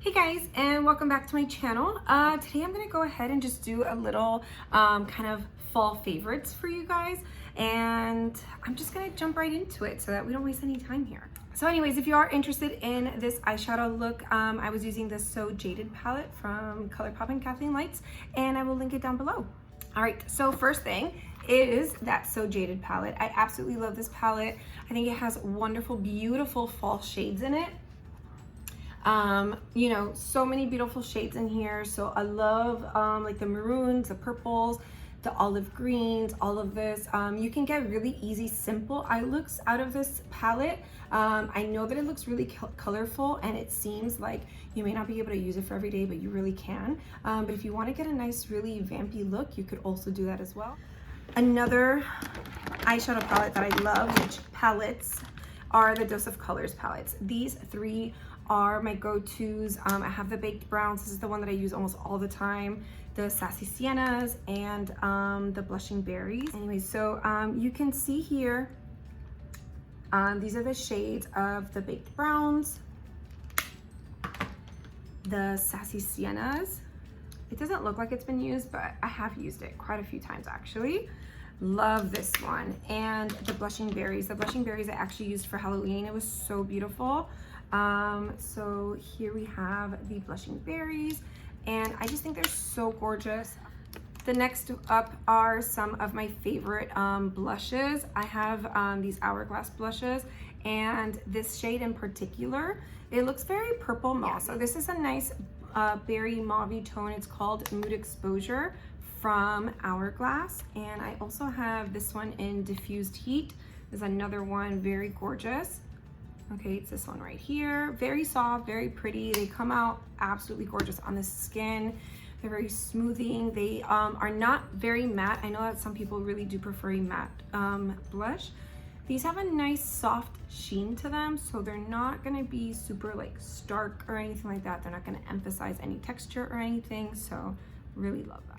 Hey guys, and welcome back to my channel. Today I'm going to go ahead and just do a little kind of fall favorites for you guys, and I'm just going to jump right into it so that we don't waste any time here. So anyways, if you are interested in this eyeshadow look, I was using this So Jaded palette from ColourPop and Kathleen Lights, and I will link it down below. All right, so first thing is that So Jaded palette. I absolutely love this palette. I think it has wonderful, beautiful fall shades in it. You know, so many beautiful shades in here. So I love like the maroons, the purples, the olive greens, all of this. You can get really easy, simple eye looks out of this palette. I know that it looks really colorful, and it seems like you may not be able to use it for every day, but you really can. But if you want to get a nice, really vampy look, you could also do that as well. Another eyeshadow palette that I love, which palettes, are the Dose of Colors palettes. These three are my go-tos. I have the Baked Browns. This is the one that I use almost all the time. The Sassy Siennas and the Blushing Berries. Anyway, so you can see here, these are the shades of the Baked Browns, the Sassy Siennas. It doesn't look like it's been used, but I have used it quite a few times actually. Love this one. And the Blushing Berries. The Blushing Berries I actually used for Halloween. It was so beautiful. So here we have the Blushing Berries, and I just think they're so gorgeous. The next up are some of my favorite blushes. I have these Hourglass blushes, and this shade in particular, it looks very purple mauve. So this is a nice berry mauve tone. It's called Mood Exposure from Hourglass, and I also have this one in Diffused Heat. There's another one, very gorgeous. Okay, it's this one right here. Very soft, very pretty. They come out absolutely gorgeous on the skin. They're very smoothing. They are not very matte. I know that some people really do prefer a matte blush. These have a nice soft sheen to them, so they're not gonna be super like stark or anything like that. They're not gonna emphasize any texture or anything, so really love that.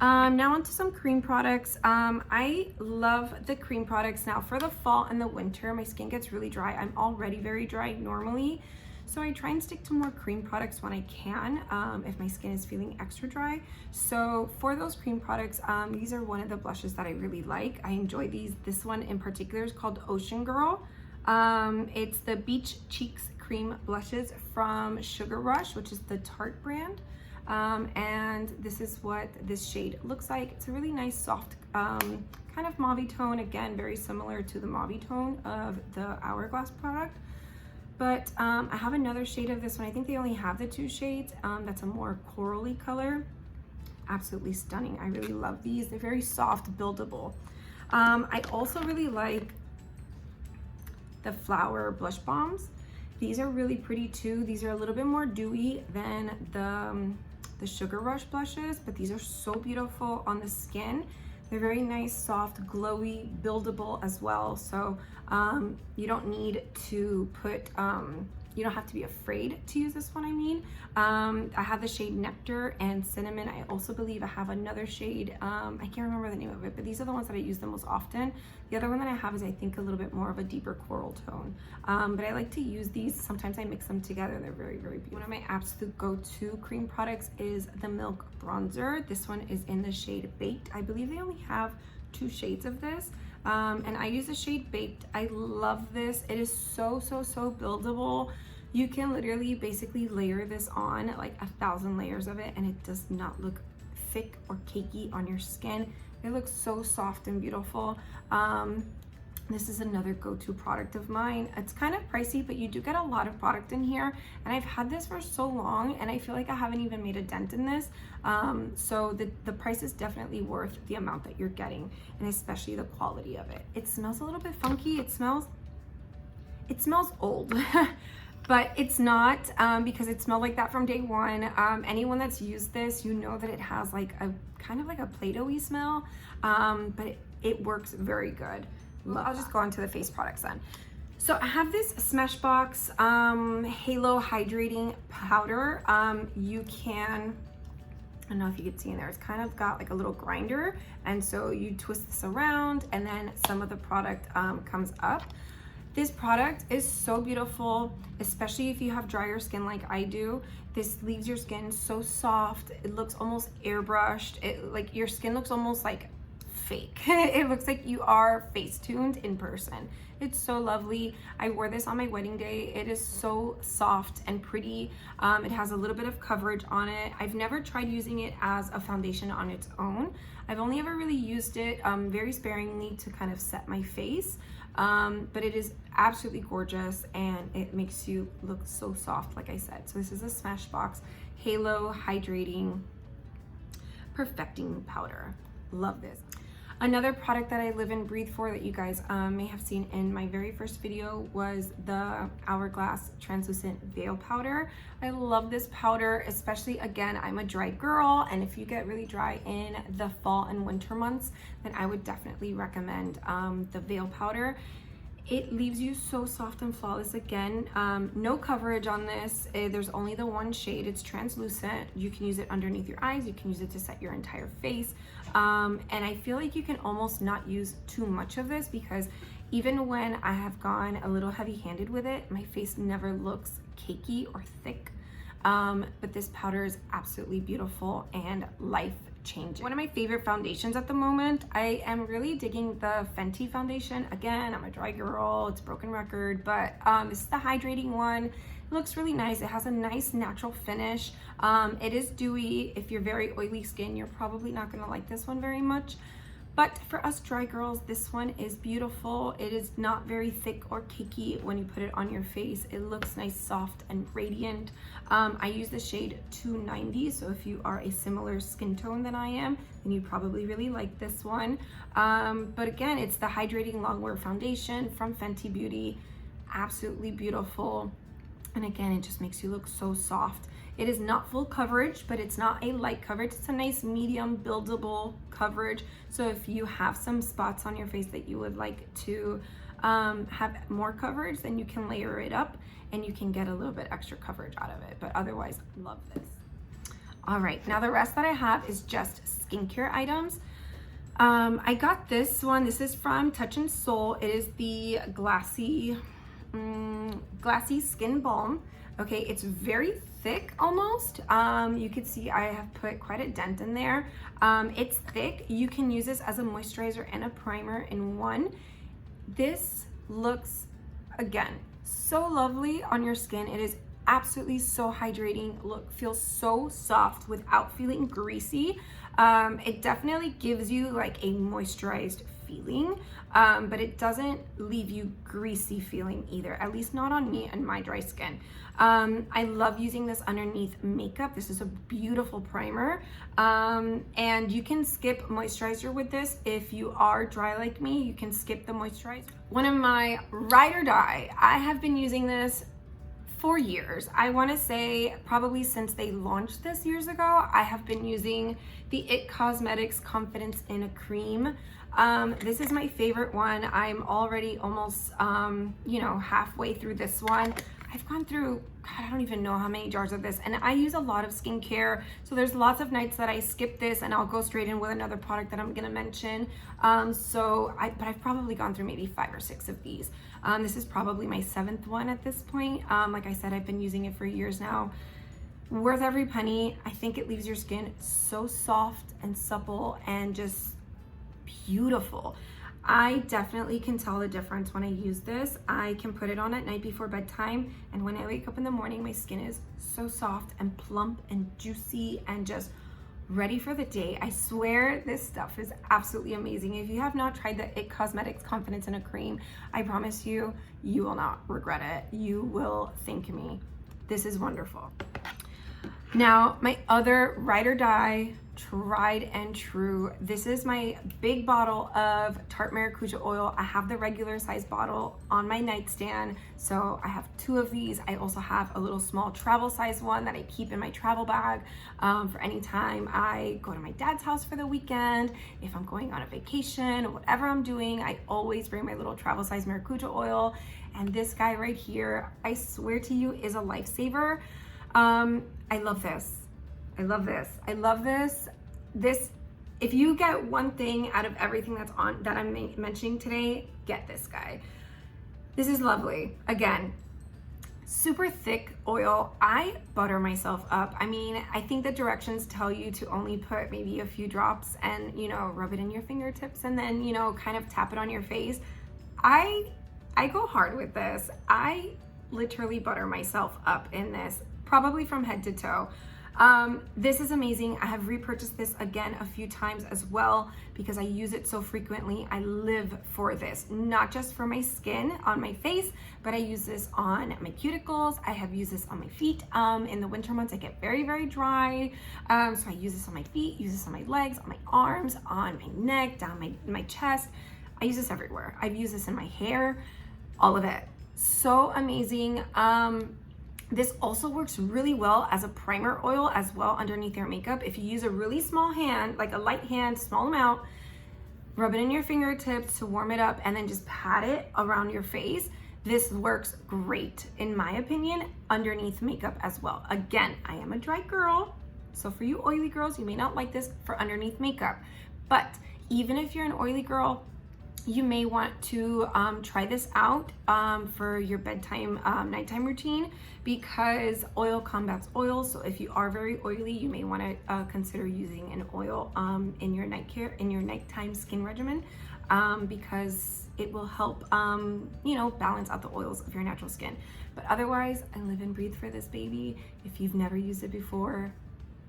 Now onto some cream products. I love the cream products. Now for the fall and the winter, my skin gets really dry. I'm already very dry normally, so I try and stick to more cream products when I can, if my skin is feeling extra dry. So for those cream products, these are one of the blushes that I really like. I enjoy these. This one in particular is called Ocean Girl. It's the Beach Cheeks cream blushes from Sugar Rush, which is the Tarte brand. And this is what this shade looks like. It's a really nice soft kind of mauve tone, again very similar to the mauve tone of the Hourglass product, but I have another shade of this one. I think they only have the two shades. That's a more corally color. Absolutely stunning. I really love these. They're very soft, buildable. I also really like the Flower Blush Bombs. These are really pretty too. These are a little bit more dewy than the Sugar Rush blushes, but these are so beautiful on the skin. They're very nice, soft, glowy, buildable as well. So you don't need to put, you don't have to be afraid to use this one, I mean. I have the shade Nectar and Cinnamon. I also believe I have another shade, I can't remember the name of it, but these are the ones that I use the most often. The other one that I have is, I think, a little bit more of a deeper coral tone. But I like to use these. Sometimes I mix them together. They're very, very beautiful. One of my absolute go-to cream products is the Milk Bronzer. This one is in the shade Baked. I believe they only have two shades of this. And I use the shade Baked. I love this. It is so, so, so buildable. You can literally basically layer this on like 1,000 layers of it, and it does not look thick or cakey on your skin. It looks so soft and beautiful. This is another go-to product of mine. It's kind of pricey, but you do get a lot of product in here, and I've had this for so long, and I feel like I haven't even made a dent in this. So the price is definitely worth the amount that you're getting, and especially the quality of it. It smells a little bit funky. It smells old. But it's not, because it smelled like that from day one. Anyone that's used this, you know that it has like a kind of like a Play-Doh-y smell, but it works very good. I'll just go on to the face products then. So I have this Smashbox Halo Hydrating Powder. You can, I don't know if you can see in there, it's kind of got like a little grinder, and so you twist this around and then some of the product comes up. This product is so beautiful, especially if you have drier skin like I do. This leaves your skin so soft. It looks almost airbrushed. Like your skin looks almost like fake. It looks like you are face-tuned in person. It's so lovely. I wore this on my wedding day. It is so soft and pretty. It has a little bit of coverage on it. I've never tried using it as a foundation on its own. I've only ever really used it very sparingly to kind of set my face. But it is absolutely gorgeous and it makes you look so soft, like I said. So this is a Smashbox Halo Hydrating Perfecting Powder. Love this. Another product that I live and breathe for that you guys may have seen in my very first video was the Hourglass Translucent Veil Powder. I love this powder, especially, again, I'm a dry girl, and if you get really dry in the fall and winter months, then I would definitely recommend the Veil Powder. It leaves you so soft and flawless. Again, no coverage on this. There's only the one shade. It's translucent. You can use it underneath your eyes. You can use it to set your entire face. And I feel like you can almost not use too much of this, because even when I have gone a little heavy-handed with it, my face never looks cakey or thick. But this powder is absolutely beautiful and life-changing. One of my favorite foundations at the moment, I am really digging the Fenty foundation. Again, I'm a dry girl, it's a broken record, but this is the hydrating one. It looks really nice. It has a nice natural finish. It is dewy. If you're very oily skin, you're probably not gonna like this one very much. But for us dry girls, this one is beautiful. It is not very thick or cakey when you put it on your face. It looks nice, soft, and radiant. I use the shade 290, so if you are a similar skin tone than I am, then you probably really like this one. But again, it's the Hydrating Longwear Foundation from Fenty Beauty. Absolutely beautiful. And again, it just makes you look so soft. It is not full coverage, but it's not a light coverage. It's a nice medium buildable coverage. So if you have some spots on your face that you would like to have more coverage, then you can layer it up and you can get a little bit extra coverage out of it. But otherwise, love this. All right, now the rest that I have is just skincare items. I got this one. This is from Touch in Sol. It is the Glassy Skin Balm. Okay, it's very thick almost. You can see I have put quite a dent in there. It's thick. You can use this as a moisturizer and a primer in one. This looks, again, so lovely on your skin. It is absolutely so hydrating. Feels so soft without feeling greasy. It definitely gives you like a moisturized feeling, but it doesn't leave you greasy feeling either, at least not on me and my dry skin. I love using this underneath makeup. This is a beautiful primer, and you can skip moisturizer with this. If you are dry like me, you can skip the moisturizer. One of my ride or die, I have been using this for years. I want to say probably since they launched this years ago, I have been using the IT Cosmetics Confidence in a Cream. This is my favorite one. I'm already almost, halfway through this one. I've gone through, God, I don't even know how many jars of this, and I use a lot of skincare, so there's lots of nights that I skip this and I'll go straight in with another product that I'm gonna mention. But I've probably gone through maybe 5 or 6 of these. This is probably my 7th one at this point. Like I said, I've been using it for years now. Worth every penny. I think it leaves your skin so soft and supple and just beautiful. I definitely can tell the difference when I use this. I can put it on at night before bedtime, and when I wake up in the morning, my skin is so soft and plump and juicy and just ready for the day. I swear this stuff is absolutely amazing. If you have not tried the IT Cosmetics Confidence in a Cream, I promise you, you will not regret it. You will thank me. This is wonderful. Now, my other ride or die, tried and true. This is my big bottle of Tarte Maracuja oil. I have the regular size bottle on my nightstand, so I have 2 of these. I also have a little small travel size one that I keep in my travel bag for any time I go to my dad's house for the weekend. If I'm going on a vacation or whatever I'm doing, I always bring my little travel size Maracuja oil. And this guy right here, I swear to you, is a lifesaver. I love this. I love this. I love this. If you get one thing out of everything that I'm mentioning today, get this guy. This is lovely. Again, super thick oil. I butter myself up. I mean, I think the directions tell you to only put maybe a few drops and, you know, rub it in your fingertips and then, you know, kind of tap it on your face. I go hard with this. I literally butter myself up in this, probably from head to toe. This is amazing. I have repurchased this again a few times as well because I use it so frequently. I live for this, not just for my skin on my face, but I use this on my cuticles. I have used this on my feet. In the winter months, I get very, very dry. So I use this on my feet, use this on my legs, on my arms, on my neck, down my chest. I use this everywhere. I've used this in my hair, all of it. So amazing. This also works really well as a primer oil as well underneath your makeup. If you use a really small hand, like a light hand, small amount, rub it in your fingertips to warm it up and then just pat it around your face. This works great, in my opinion, underneath makeup as well. Again, I am a dry girl, so for you oily girls, you may not like this for underneath makeup, but even if you're an oily girl, you may want to try this out for your bedtime, nighttime routine, because oil combats oil. So if you are very oily, you may want to consider using an oil in your nighttime skin regimen, because it will help, you know, balance out the oils of your natural skin. But otherwise, I live and breathe for this baby. If you've never used it before,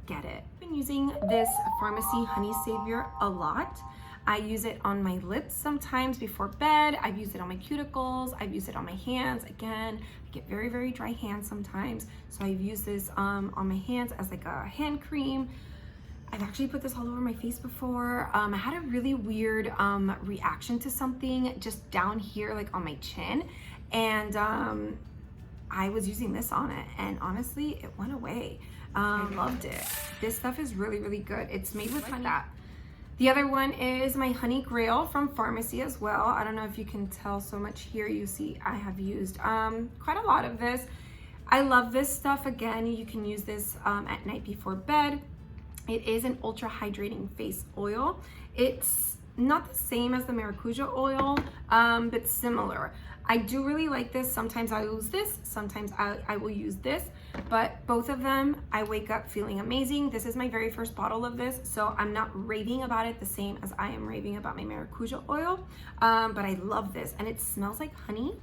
get it. I've been using this Pharmacy Honey Savior a lot. I use it on my lips sometimes before bed. I've used it on my cuticles. I've used it on my hands. Again, I get very, very dry hands sometimes. So I've used this on my hands as like a hand cream. I've actually put this all over my face before. I had a really weird reaction to something just down here, like on my chin. And I was using this on it, and honestly, it went away. I loved it. This stuff is really, really good. It's made with honey. The other one is my Honey Grail from Pharmacy as well. I don't know if you can tell so much here. You see I have used quite a lot of this. I love this stuff. Again, you can use this at night before bed. It is an ultra hydrating face oil. It's not the same as the maracuja oil, but similar. I do really like this. Sometimes I use this, sometimes I will use this, but both of them, I wake up feeling amazing. This is my very first bottle of this, so I'm not raving about it the same as I am raving about my maracuja oil, but I love this, and it smells like honey.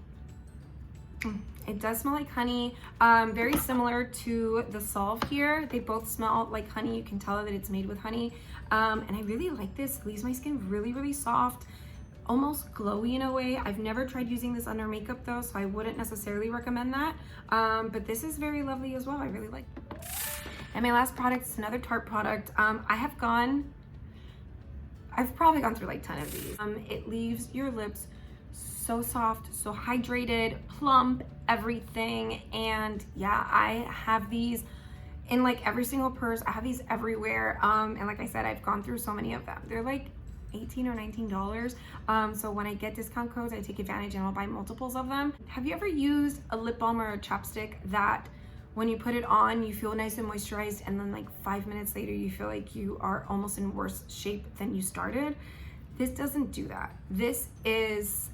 It does smell like honey, very similar to the Solve here. They both smell like honey. You can tell that it's made with honey, and I really like this. It leaves my skin really, really soft, almost glowy in a way. I've never tried using this under makeup though, so I wouldn't necessarily recommend that, but this is very lovely as well. I really like it. And my last product is another Tarte product. I've probably gone through like 10 of these. It leaves your lips so soft, so hydrated, plump, everything. And yeah, I have these in like every single purse. I have these everywhere, and like I said, I've gone through so many of them. They're like $18 or $19. So when I get discount codes, I take advantage and I'll buy multiples of them. Have you ever used a lip balm or a chapstick that when you put it on, you feel nice and moisturized, and then like 5 minutes later, you feel like you are almost in worse shape than you started? This doesn't do that. This is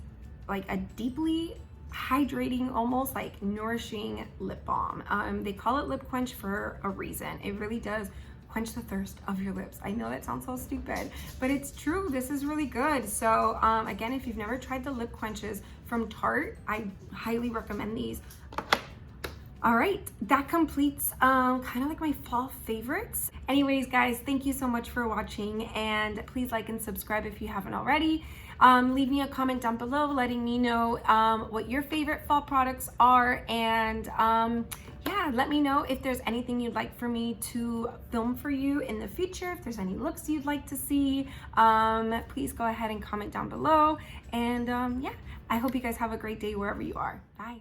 like a deeply hydrating, almost like nourishing lip balm. They call it lip quench for a reason. It really does quench the thirst of your lips. I know that sounds so stupid, but it's true. This is really good. So again, if you've never tried the lip quenches from Tarte, I highly recommend these. All right, that completes kind of like my fall favorites. Anyways, guys, thank you so much for watching, and please like and subscribe if you haven't already. Leave me a comment down below letting me know what your favorite fall products are, and yeah, let me know if there's anything you'd like for me to film for you in the future, if there's any looks you'd like to see. Please go ahead and comment down below, and yeah, I hope you guys have a great day wherever you are. Bye.